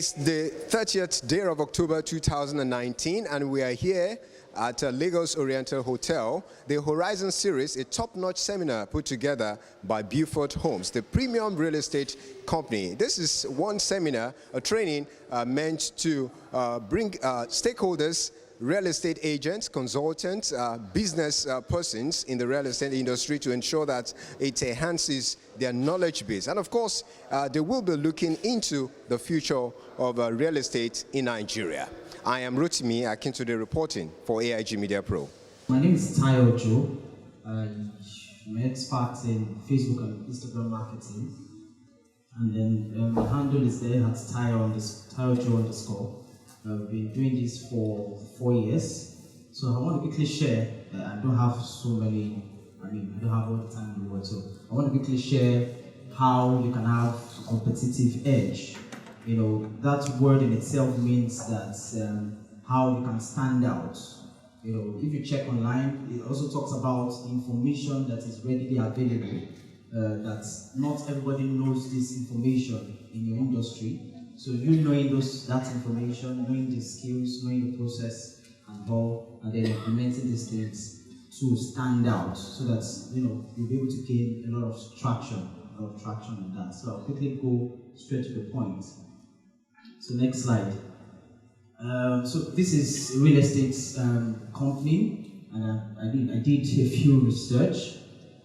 is the 30th day of October 2019, and we are here at Lagos Oriental Hotel, the Horizon Series, a top-notch seminar put together by BeauFort Homes, the premium real estate company. This is one seminar, a training meant to bring stakeholders, real estate agents, consultants, business persons in the real estate industry to ensure that it enhances their knowledge base. And of course, they will be looking into the future of real estate in Nigeria. I am Rotimi Akintunde reporting for AIG Media Pro. My name is Tayo Joe. I'm an expert in Facebook and Instagram marketing. And then my handle is there at Tayo Joe underscore. I've been doing this for 4 years. So I want to quickly share, I don't have so many, I don't have all the time in the world. So I want to quickly share how you can have a competitive edge. You know, that word in itself means that how you can stand out. You know, if you check online, it also talks about information that is readily available. That not everybody knows this information in your industry. So you knowing that information, knowing the skills, knowing the process and all, and then implementing these things to stand out, so that you'll be able to gain a lot of traction on that. So I'll quickly go straight to the point. So next slide. So this is a real estate company, and I did a few research,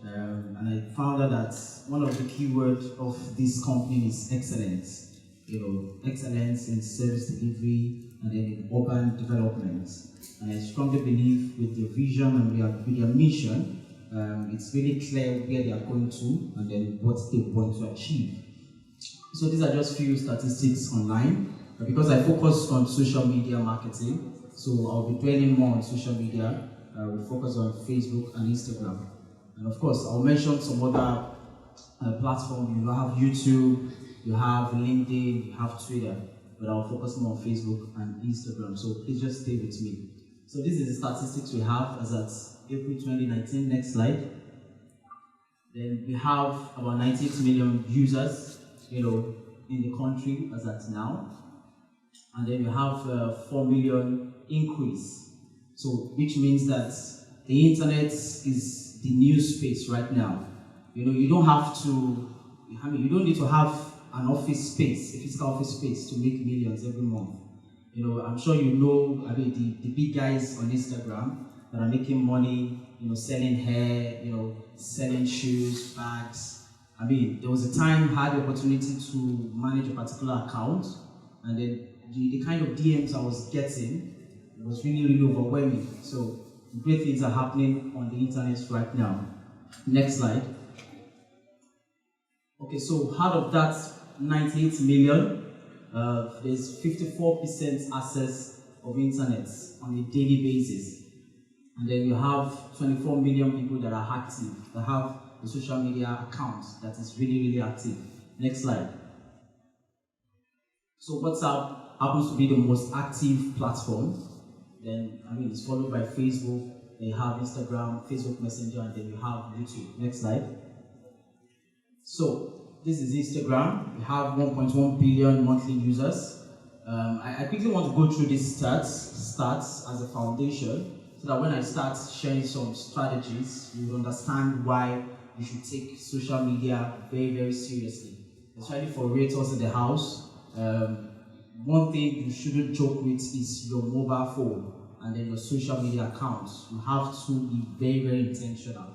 and I found out that one of the keywords of this company is excellence. Excellence in service delivery and then in urban development. And I strongly believe with their vision and with their mission, it's really clear where they are going to and then what they want to achieve. So these are just few statistics online. Because I focus on social media marketing, so I'll be dwelling more on social media. We'll focus on Facebook and Instagram. And of course, I'll mention some other platforms. You have YouTube, you have LinkedIn, you have Twitter, but I'll focus more on Facebook and Instagram. So please just stay with me. So this is the statistics we have as at April 2019. Next slide. Then we have about 98 million users, in the country as at now. And then you have 4 million increase. So which means that the internet is the new space right now. You don't have to, you don't need to have an office space, a physical office space to make millions every month. I'm sure the big guys on Instagram that are making money, selling hair, selling shoes, bags. There was a time I had the opportunity to manage a particular account, and then the kind of DMs I was getting, it was really, really overwhelming. So great things are happening on the internet right now. Next slide. Okay, so out of that 98 million, there's 54% access of internet on a daily basis. And then you have 24 million people that are active, that have a social media account that is really, really active. Next slide. So WhatsApp happens to be the most active platform. Then, it's followed by Facebook, then you have Instagram, Facebook Messenger, and then you have YouTube. Next slide. So, this is Instagram. We have 1.1 billion monthly users. I quickly want to go through these stats as a foundation, so that when I start sharing some strategies, you will understand why you should take social media very, very seriously. Especially for realtors in the house. One thing you shouldn't joke with is your mobile phone and then your social media accounts. You have to be very, very intentional.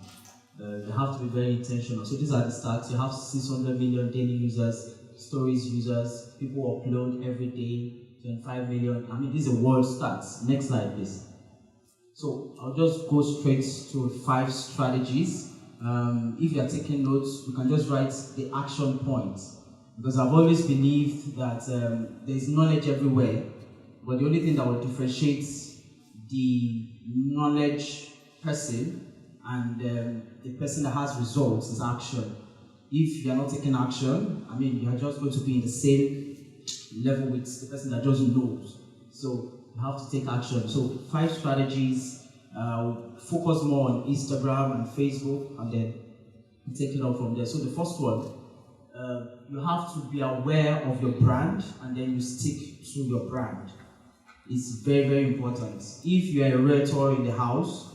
You have to be very intentional. So these are the stats. You have 600 million daily users, stories users, people upload every day, 25 million. These are world stats. Next slide, please. So I'll just go straight to 5 strategies. If you are taking notes, you can just write the action points. Because I've always believed that there's knowledge everywhere, but the only thing that will differentiate the knowledge person and the person that has results is action. If you are not taking action, you are just going to be in the same level with the person that just knows. So you have to take action. So 5 strategies, focus more on Instagram and Facebook, and then take it on from there. So the first one, you have to be aware of your brand and then you stick to your brand. It's very, very important. If you are a realtor in the house,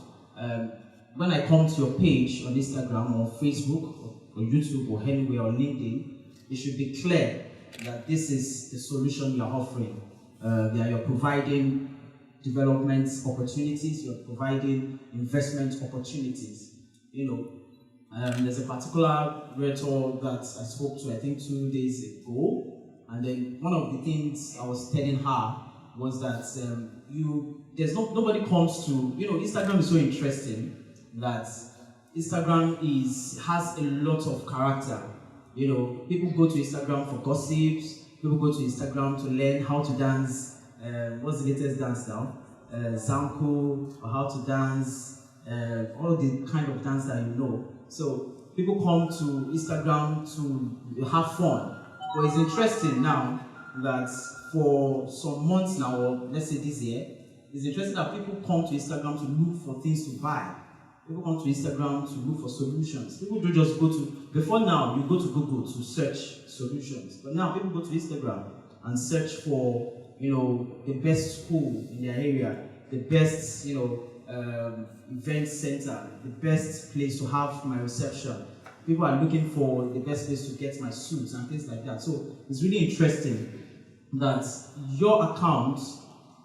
when I come to your page on Instagram or Facebook or YouTube or anywhere or LinkedIn, it should be clear that this is the solution you're offering. That you're providing development opportunities, you're providing investment opportunities. There's a particular realtor that I spoke to, I think 2 days ago, and then one of the things I was telling her was that nobody comes to, Instagram is so interesting that Instagram has a lot of character. People go to Instagram for gossips, people go to Instagram to learn how to dance, what's the latest dance now? Zanko, or how to dance, all the kind of dance that you know. So people come to Instagram to have fun. But it's interesting now that for some months now, or let's say this year, it's interesting that people come to Instagram to look for things to buy. People come to Instagram to look for solutions. People don't just before now, you go to Google to search solutions. But now people go to Instagram and search for, the best school in their area, the best, event center, the best place to have my reception. People are looking for the best place to get my suits and things like that. So it's really interesting that your account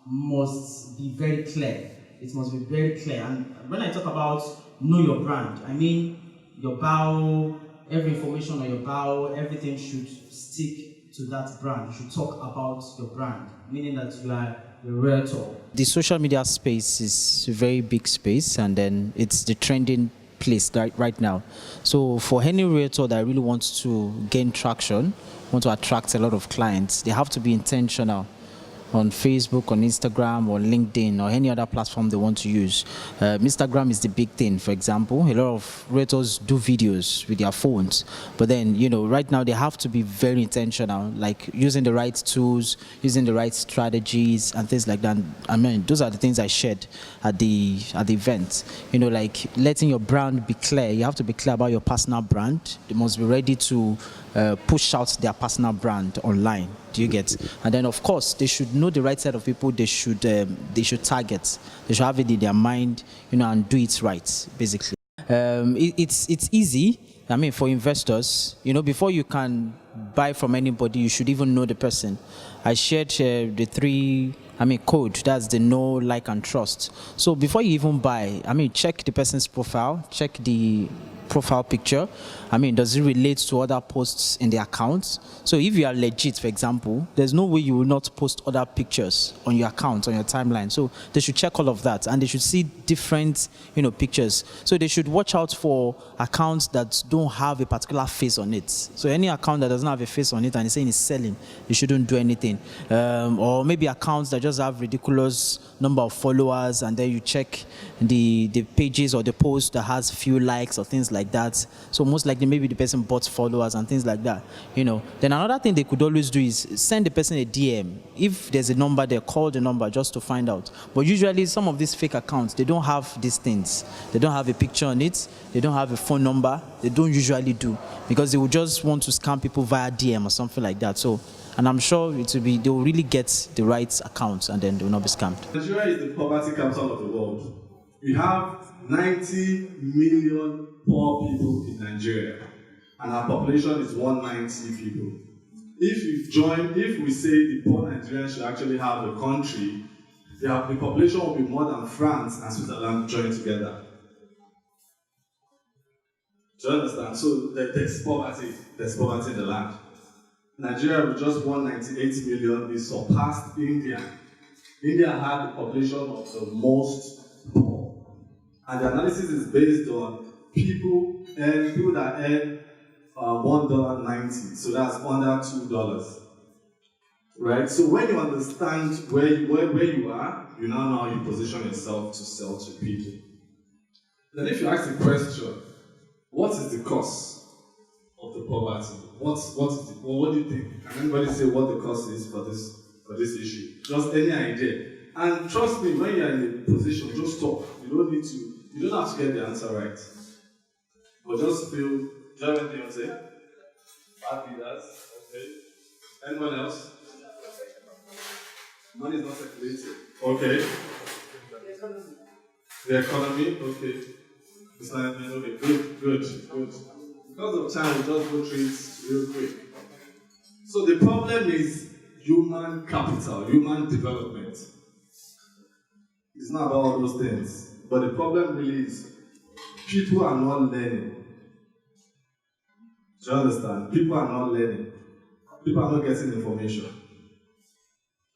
must be very clear. It must be very clear. And when I talk about know your brand, I mean your bio, every information on your bio, everything should stick to that brand. You should talk about your brand, meaning that you are a realtor. The social media space is a very big space, and then it's the trending place right now. So for any realtor that really wants to gain traction, want to attract a lot of clients, they have to be intentional on Facebook, on Instagram, or LinkedIn, or any other platform they want to use. Instagram is the big thing, for example. A lot of realtors do videos with their phones, but then, right now they have to be very intentional, like using the right tools, using the right strategies, and things like that. I mean, those are the things I shared at the event. Like letting your brand be clear. You have to be clear about your personal brand. They must be ready to push out their personal brand online. Do you get? And then, of course, they should know the right set of people they should target. They should have it in their mind, and do it right, basically. It's easy. I mean, for investors, before you can buy from anybody, you should even know the person. I shared the three code. That's the know, like, and trust. So before you even buy, check the person's profile, check the profile picture. Does it relate to other posts in the account? So if you are legit, for example, there's no way you will not post other pictures on your account, on your timeline. So they should check all of that, and they should see different, pictures. So they should watch out for accounts that don't have a particular face on it. So any account that doesn't have a face on it and it's saying it's selling, you shouldn't do anything. Or maybe accounts that just have ridiculous number of followers, and then you check the pages or the post that has few likes or things like that. So most likely maybe the person bought followers and things like that. Then another thing they could always do is send the person a DM. If there's a number there, call the number just to find out. But usually some of these fake accounts, they don't have these things. They don't have a picture on it. They don't have a phone number. They don't usually do, because they will just want to scam people via DM or something like that. So, and I'm sure they will really get the right accounts, and then they will not be scammed. Nigeria is the poverty capital of the world. We have 90 million poor people in Nigeria, and our population is 190 people. If we say the poor Nigerians should actually have a country, the population will be more than France and Switzerland joined together. Do you understand? So there's poverty in the land. Nigeria with just 198 million is surpassed India. India had the population of the most poor. And the analysis is based on people that earn $1.90, so that's under $2. Right? So when you understand where you are, you now know how you position yourself to sell to people. Then if you ask the question, what is the cause of the poverty? What do you think? Can anybody say what the cause is for this issue? Just any idea. And trust me, when you're in a position, just talk. You don't have to get the answer right. But just feel, do you have anything to say? Bad leaders, okay. Anyone else? Money is not circulating. Okay. The economy, okay. Assignment, okay. Good. Because of time, we'll just go through it real quick. So the problem is human capital, human development. It's not about all those things. But the problem really is people are not learning. Do you understand? People are not learning. People are not getting information.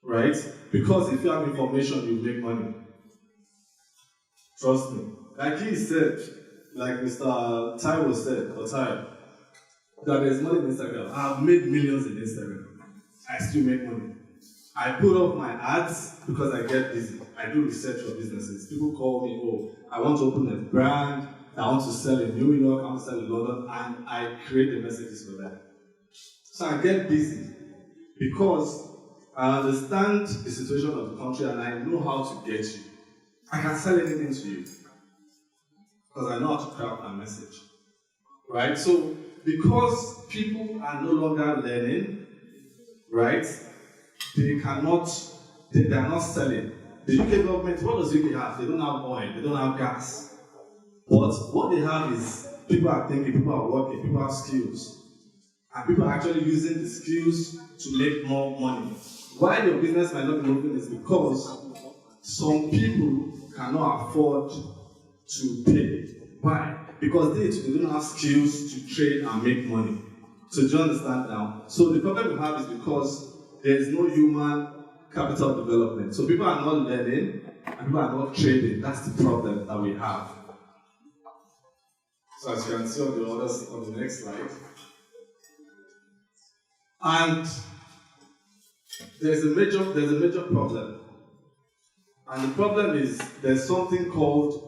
Right? Because if you have information, you make money. Trust me. Like he said, like Mr. Taiwo said, or Taiwo, that there's money in Instagram. I've made millions in Instagram. I still make money. I put up my ads because I get busy. I do research for businesses. People call me, oh, I want to open a brand, I want to sell in New York, I want to sell in London, and I create the messages for them. So I get busy because I understand the situation of the country and I know how to get you. I can sell anything to you because I know how to craft my message. Right? So, because people are no longer learning, right, they are not selling. The UK government, what does UK have? They don't have oil, they don't have gas. But what they have is people are thinking, people are working, people have skills. And people are actually using the skills to make more money. Why your business might not be moving is because some people cannot afford to pay. Why? Because they don't have skills to trade and make money. So do you understand now? So the problem we have is because there is no human capital development. So people are not learning and people are not trading. That's the problem that we have. So as you can see on the next slide. And there's a major problem. And the problem is there's something called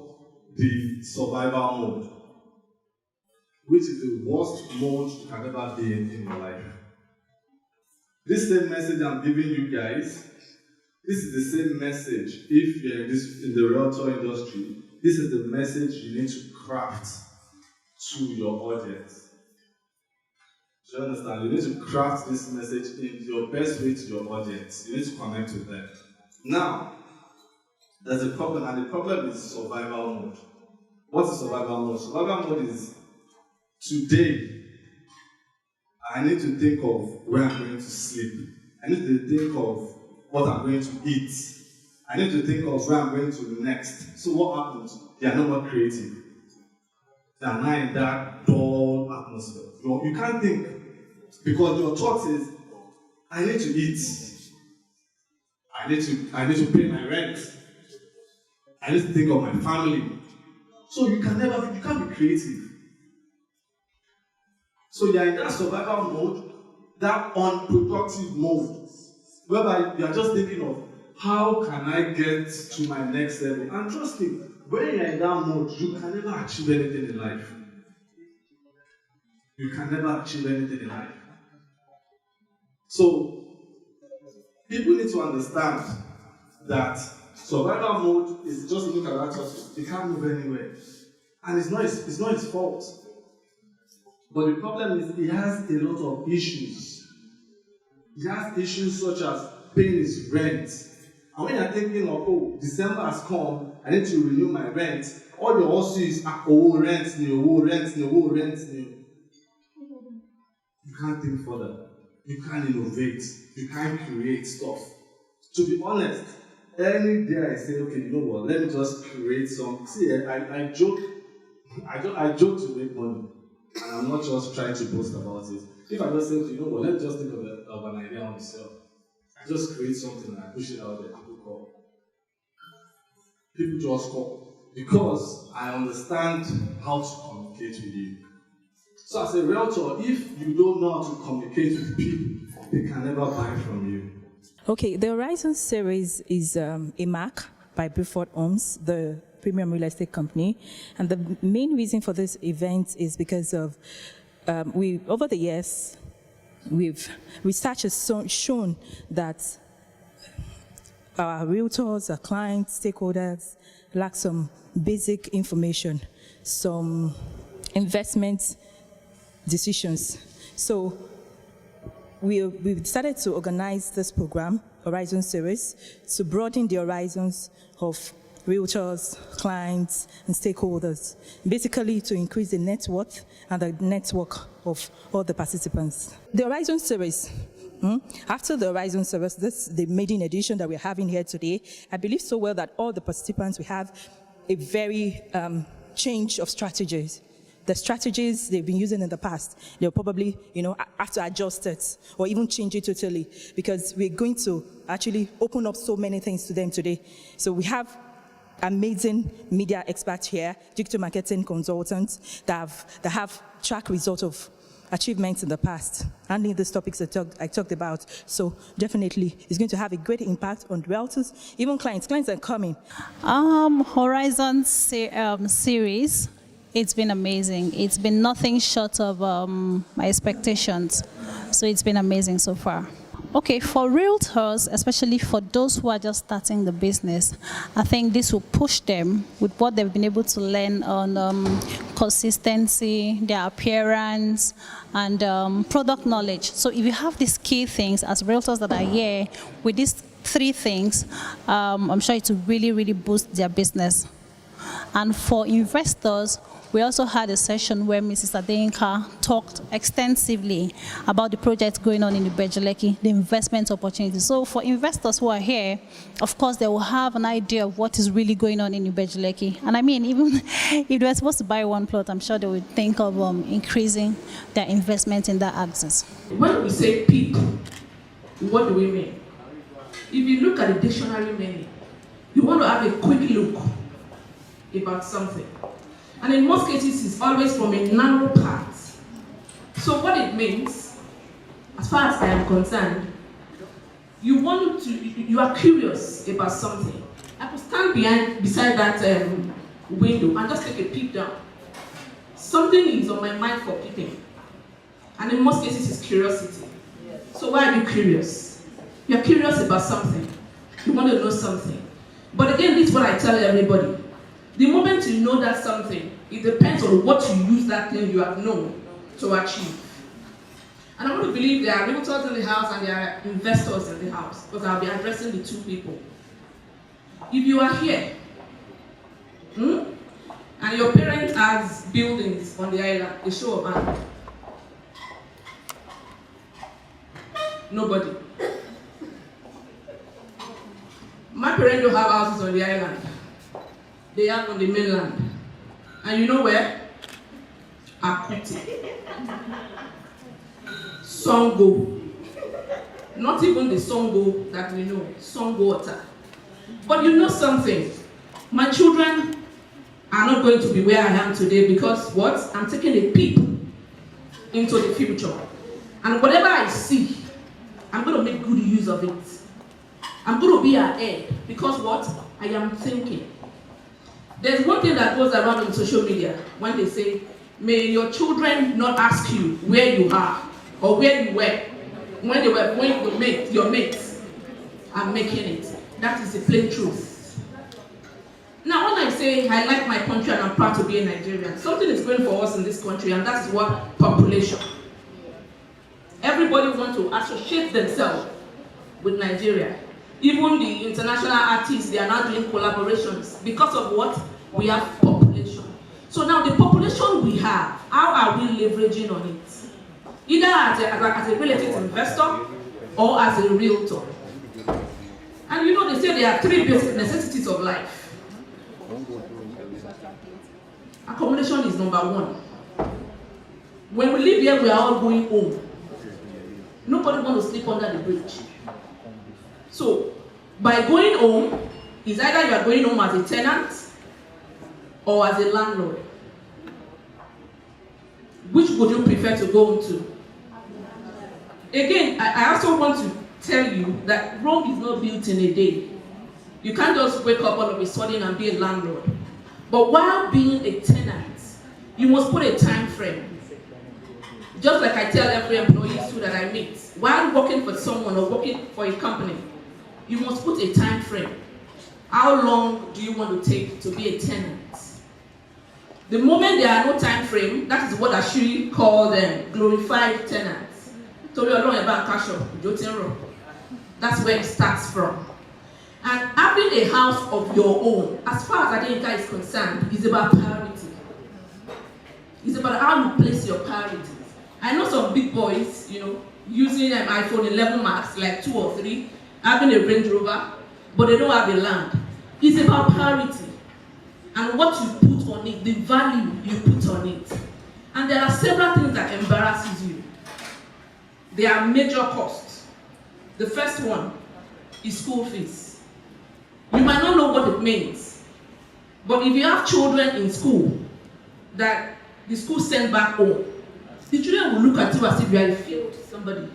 the survival mode, which is the worst mode you can ever be in your life. This same message I'm giving you guys, this is the same message if you're in the realtor industry. This is the message you need to craft to your audience. Do you understand? You need to craft this message in your best way to your audience. You need to connect with them. Now, there's a problem, and the problem is survival mode. What is survival mode? Survival mode is today, I need to think of where I'm going to sleep. I need to think of what I'm going to eat. I need to think of where I'm going to next. So what happens? They are no more creative. They are now in that dull atmosphere. You can't think because your thought is, I need to eat. I need to pay my rent. I need to think of my family. So you can't be creative. So you're in that survival mode, that unproductive mode, whereby you are just thinking of how can I get to my next level. And trust me, when you're in that mode, you can never achieve anything in life. You can never achieve anything in life. So people need to understand that survival mode is just look at that person. They can't move anywhere. And it's not his fault. But the problem is he has a lot of issues. He has issues such as paying his rent. And when you're thinking of, oh, December has come, I need to renew my rent, all you also is, rent new. You can't think further. You can't innovate. You can't create stuff. To be honest, any day I say, okay, you know what, let me just create some. See, I joke to make money. And I'm not just trying to boast about it. If I just say, you know what, let's just think of an idea on myself. I just create something and I push it out there. People call. People just call. Because I understand how to communicate with you. So as a realtor, if you don't know how to communicate with people, they can never buy from you. Okay, the Horizon series is a mark by BeauFort Homes, the premium real estate company. And the main reason for this event is because of, over the years, research has shown that our realtors, our clients, stakeholders lack some basic information, some investment decisions. So we decided to organize this program, Horizon Series, to broaden the horizons of realtors, clients, and stakeholders, basically to increase the net worth and the network of all the participants. The Horizon Series, after the Horizon Series, this is the maiden edition that we're having here today. I believe so well that all the participants will have a very change of strategies. The strategies they've been using in the past, they'll probably, have to adjust it or even change it totally, because we're going to actually open up so many things to them today. So we have amazing media experts here, digital marketing consultants that have track results of achievements in the past, handling these topics I talked about. So definitely, it's going to have a great impact on realtors, even clients. Clients are coming. Horizon series, it's been amazing. It's been nothing short of my expectations. So it's been amazing so far. Okay, for realtors, especially for those who are just starting the business, I think this will push them with what they've been able to learn on consistency, their appearance, and product knowledge. So if you have these key things as realtors that are here with these 3 things, I'm sure it will really, really boost their business. And for investors, we also had a session where Mrs. Adenka talked extensively about the projects going on in Ibejuleki, the investment opportunities. So for investors who are here, of course, they will have an idea of what is really going on in Ibejuleki. And I mean, even if they were supposed to buy 1 plot, I'm sure they would think of increasing their investment in that axis. When we say peak, what do we mean? If you look at the dictionary meaning, you want to have a quick look about something. And in most cases, it's always from a narrow path. So what it means, as far as I am concerned, you are curious about something. I could stand beside that window and just take a peep down. Something is on my mind for peeping. And in most cases, it's curiosity. So why are you curious? You're curious about something. You want to know something. But again, this is what I tell everybody. The moment you know that something, it depends on what you use that thing you have known to achieve. And I want to believe there are realtors in the house and there are investors in the house, because I'll be addressing the 2 people. If you are here, and your parent has buildings on the island, a show of hands. Nobody. My parents don't have houses on the island. They are on the mainland. And you know where? Akuti. Songo. Not even the Songo that we know, Songo water. But you know something? My children are not going to be where I am today because what? I'm taking a peep into the future. And whatever I see, I'm going to make good use of it. I'm going to be ahead because what? I am thinking. There's one thing that goes around on social media when they say, may your children not ask you where you are or where you were when your mates are making it. That is the plain truth. Now, when I say I like my country and I'm proud to be a Nigerian, something is going for us in this country, and that is what? Population. Everybody wants to associate themselves with Nigeria. Even the international artists, they are now doing collaborations. Because of what? We have population. So now the population we have, how are we leveraging on it? Either as a real estate investor or as a realtor. And you know, they say there are 3 basic necessities of life. Accommodation is number 1. When we live here, we are all going home. Nobody wants to sleep under the bridge. So, by going home, is either you are going home as a tenant or as a landlord. Which would you prefer to go home to? Again, I also want to tell you that Rome is not built in a day. You can't just wake up all of a sudden and be a landlord. But while being a tenant, you must put a time frame. Just like I tell every employee too that I meet, while working for someone or working for a company, you must put a time frame. How long do you want to take to be a tenant? The moment there are no time frame, that is what Ashiri called glorified tenants. That's where it starts from. And having a house of your own, as far as Adenka is concerned, is about priority. It's about how you place your priorities. I know some big boys, using an iPhone 11 Max, like 2 or 3, having a Range Rover, but they don't have a land. It's about priority and what you put on it, the value you put on it. And there are several things that embarrasses you. There are major costs. The first one is school fees. You might not know what it means, but if you have children in school that the school send back home, the children will look at you as if you are a failed somebody.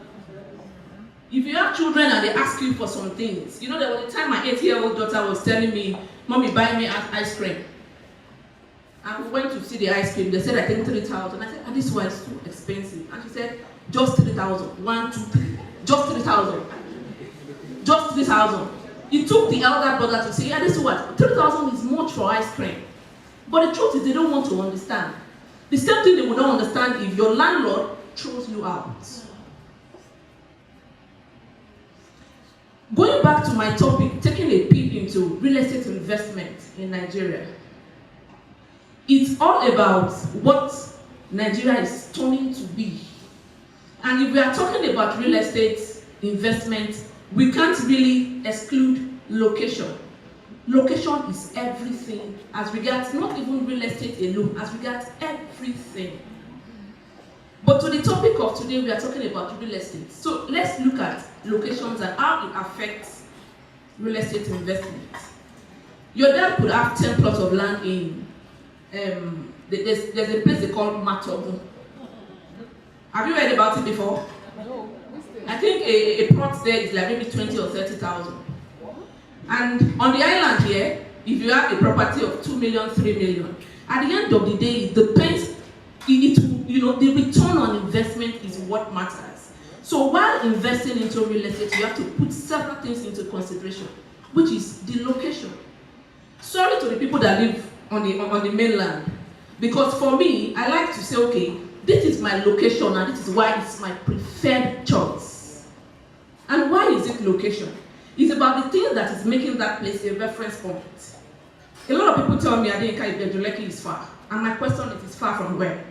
If you have children and they ask you for some things, there was a time my 8-year-old daughter was telling me, "Mommy, buy me ice cream." And we went to see the ice cream. They said, I think 3,000. I said, and this one is too expensive. And she said, just 3,000. 1, 2, 3. Just 3,000. Just 3,000. It took the elder brother to say, yeah, this is what? 3,000 is much for ice cream. But the truth is they don't want to understand. The same thing they would not understand if your landlord throws you out. Going back to my topic, taking a peek into real estate investment in Nigeria. It's all about what Nigeria is turning to be. And if we are talking about real estate investment, we can't really exclude location. Location is everything as regards not even real estate alone, as regards everything. But to the topic of today, we are talking about real estate. So let's look at locations and how it affects real estate investment. Your dad could have 10 plots of land in, there's a place they call Matobu. Have you heard about it before? No. I think a plot there is like maybe 20 or 30,000. And on the island here, if you have a property of 2 million, 3 million, at the end of the day, it depends. The return on investment is what matters. So while investing into real estate, you have to put several things into consideration, which is the location. Sorry to the people that live on the mainland, because for me, I like to say, okay, this is my location and this is why it's my preferred choice. And why is it location? It's about the thing that is making that place a reference point. A lot of people tell me Adenka Ibejuleki is far. And my question is far from where?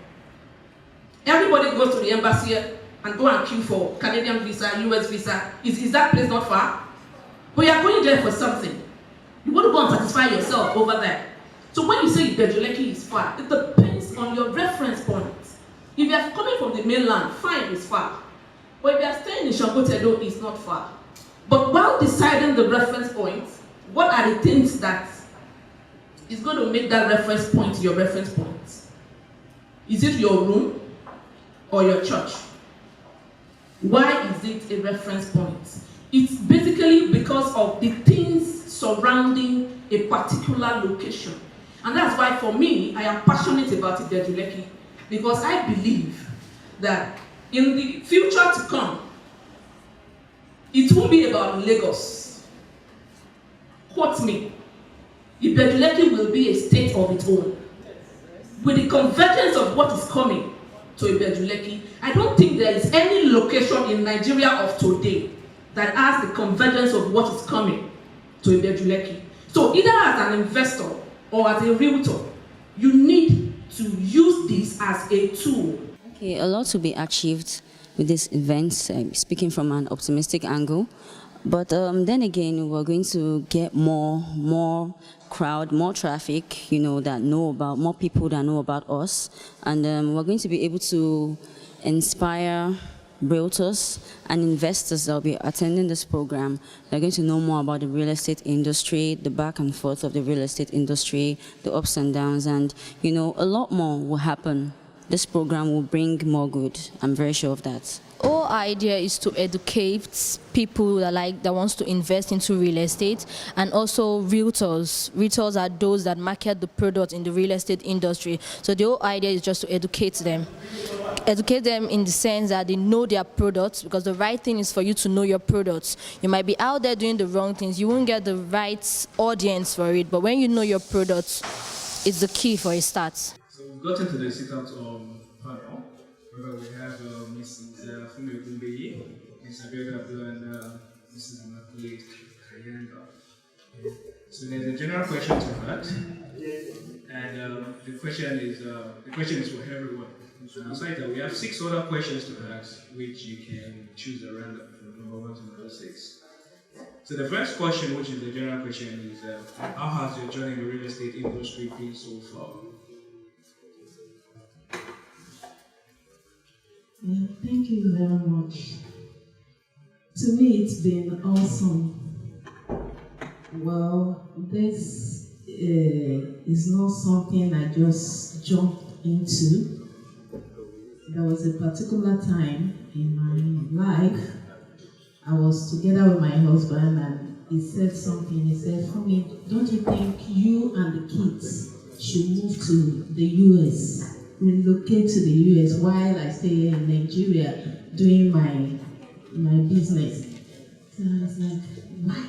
Everybody goes to the embassy and go and queue for Canadian visa, US visa. Is that place not far? But you are going there for something. You want to go and satisfy yourself over there. So when you say Ibejuleki is far, it depends on your reference point. If you are coming from the mainland, fine, it's far. But if you are staying in Shankotedo, it's not far. But while deciding the reference point, what are the things that is going to make that reference point your reference point? Is it your room or your church? Why is it a reference point? It's basically because of the things surrounding a particular location. And that's why for me, I am passionate about Ibejuleki, because I believe that in the future to come, it won't be about Lagos. Quote me. Ibejuleki will be a state of its own. With the convergence of what is coming to Ibejuleki, I don't think there is any location in Nigeria of today that has the convergence of what is coming to Ibejuleki. So either as an investor or as a realtor, you need to use this as a tool. Okay, a lot to be achieved with this event, speaking from an optimistic angle. But then again, we're going to get more crowd, more traffic, that know about, more people that know about us. And we're going to be able to inspire realtors and investors that will be attending this program. They're going to know more about the real estate industry, the back and forth of the real estate industry, the ups and downs, and, a lot more will happen. This program will bring more good. I'm very sure of that. Our idea is to educate people that wants to invest into real estate, and also realtors. Realtors are those that market the product in the real estate industry. So the whole idea is just to educate them. Educate them in the sense that they know their products, because the right thing is for you to know your products. You might be out there doing the wrong things. You won't get the right audience for it. But when you know your products, it's the key for a start. So we've gotten to the sit-out panel, where we have Mrs. Fumi Ogunbeye, Mr. Abiola Abdul, and Mrs. Immaculate Kayanga. So there's a general question to that, and the question is for everyone. So besides that, we have 6 other questions to ask, which you can choose at random from number 1 to number 6. So the first question, which is the general question, is how has your journey in the real estate industry been so far? Thank you very much. To me, it's been awesome. Well, this is not something I just jumped into. There was a particular time in my life, I was together with my husband and he said something. He said, "Fumi, don't you think you and the kids should move to the US, relocate to the US while I stay here in Nigeria doing my business?" So I was like, why?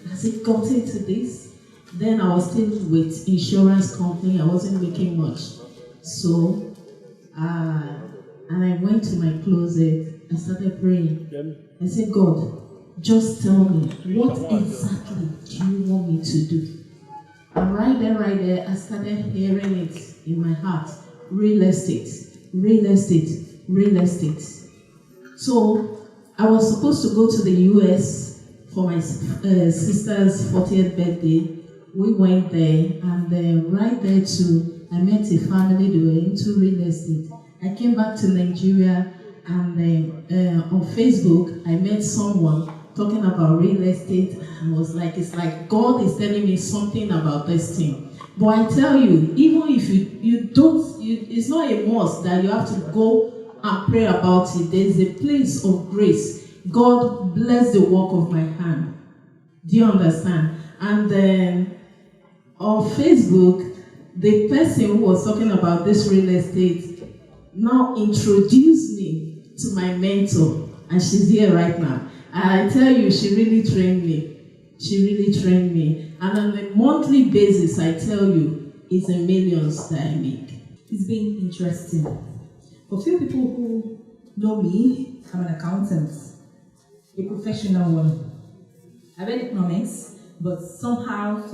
Has it gotten to this? Then I was still with insurance company. I wasn't making much. So, and I went to my closet. I started praying. I said, "God, just tell me, what exactly do you want me to do?" And right there, I started hearing it in my heart. Real estate, real estate, real estate. So I was supposed to go to the US for my sister's 40th birthday. We went there, and right there too, I met a family. They were into real estate. I came back to Nigeria, and on Facebook, I met someone talking about real estate. I was like, it's like God is telling me something about this thing. But I tell you, even if you don't, it's not a must that you have to go and pray about it. There's a place of grace. God bless the work of my hand. Do you understand? And then on Facebook, the person who was talking about this real estate now introduced me to my mentor, and she's here right now. And I tell you, she really trained me. She really trained me. And on a monthly basis, I tell you, it's in millions that I make. It's been interesting. For few people who know me, I'm an accountant, a professional one. I read economics, but somehow,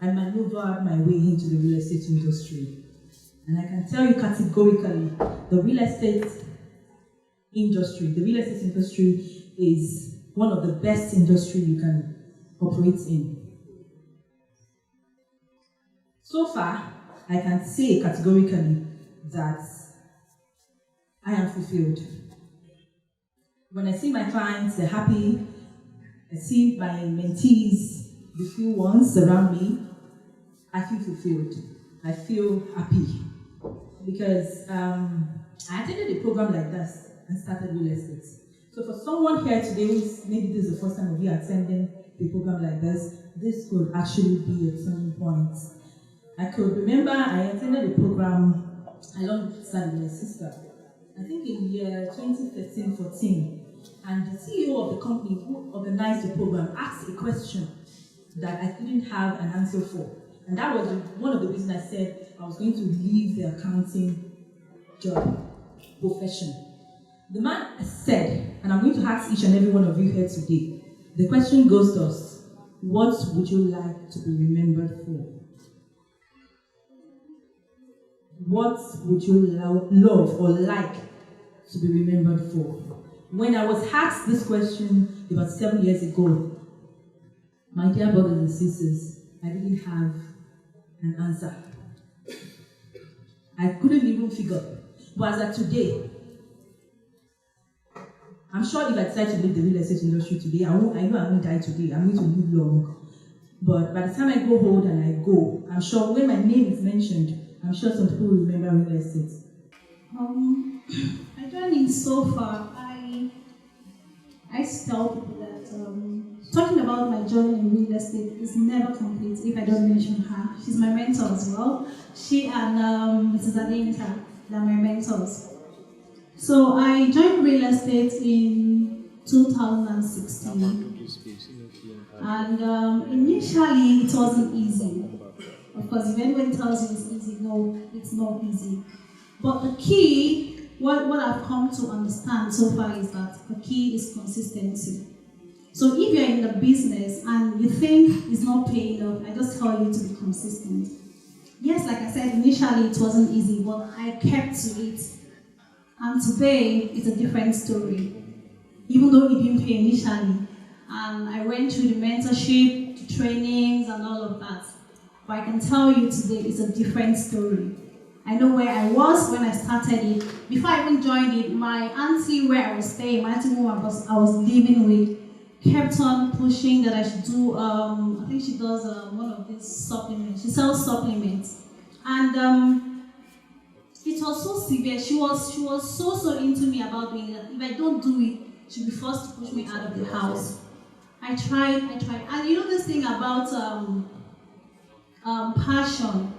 I maneuvered my way into the real estate industry. And I can tell you categorically, the real estate industry is one of the best industry you can operate in. So far, I can say categorically that I am fulfilled. When I see my clients, they're happy. I see my mentees, the few ones around me, I feel fulfilled. I feel happy. Because I attended a program like this and started real estate. So for someone here today who's maybe this is the first time of you attending a program like this could actually be a turning point. I could remember I attended a program alongside my sister, I think in year 2013-14, and the CEO of the company who organized the program asked a question that I couldn't have an answer for. And that was one of the reasons I said I was going to leave the accounting job profession. The man said, and I'm going to ask each and every one of you here today, the question goes to us, what would you like to be remembered for? What would you love or like to be remembered for? When I was asked this question about 7 years ago, my dear brothers and sisters, I didn't have an answer. I couldn't even figure. But as of today, I'm sure if I decide to leave the real estate industry today, I know I won't die today. I'm going to live long. But by the time I go old and I go, I'm sure when my name is mentioned, I'm sure some people will remember real estate. My journey so far, I tell people that talking about my journey in real estate is never complete if I don't mention her. She's my mentor as well. She and Mrs. Adinka, they're my mentors. So I joined real estate in 2016. And initially it wasn't easy. Of course, if anybody tells you it's easy, no, it's not easy. But the key, what I've come to understand so far is that the key is consistency. So if you're in the business and you think it's not paying off, I just tell you to be consistent. Yes, like I said, initially it wasn't easy, but I kept to it. And today, it's a different story. Even though it didn't pay initially, and I went through the mentorship, the trainings, and all of that. But I can tell you today, it's a different story. I know where I was when I started it. Before I even joined it, my auntie where I was staying, my auntie who I was living with, kept on pushing that I should do, I think she does one of these supplements. She sells supplements. And it was so severe. She was so into me about doing that. If I don't do it, she'll be forced to push me out of the house. I tried. And you know this thing about passion.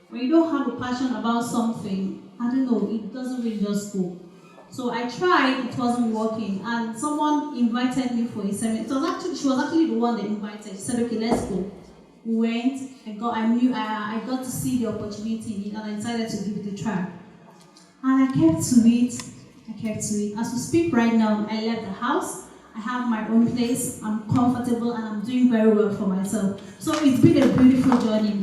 When you don't have a passion about something, I don't know, it doesn't really just go. So I tried, it wasn't working, and someone invited me for a seminar. She was actually the one that invited. She said, okay, let's go. We went, I got to see the opportunity in it, and I decided to give it a try. And I kept to it. As we speak right now, I left the house. I have my own place. I'm comfortable, and I'm doing very well for myself. So it's been a beautiful journey.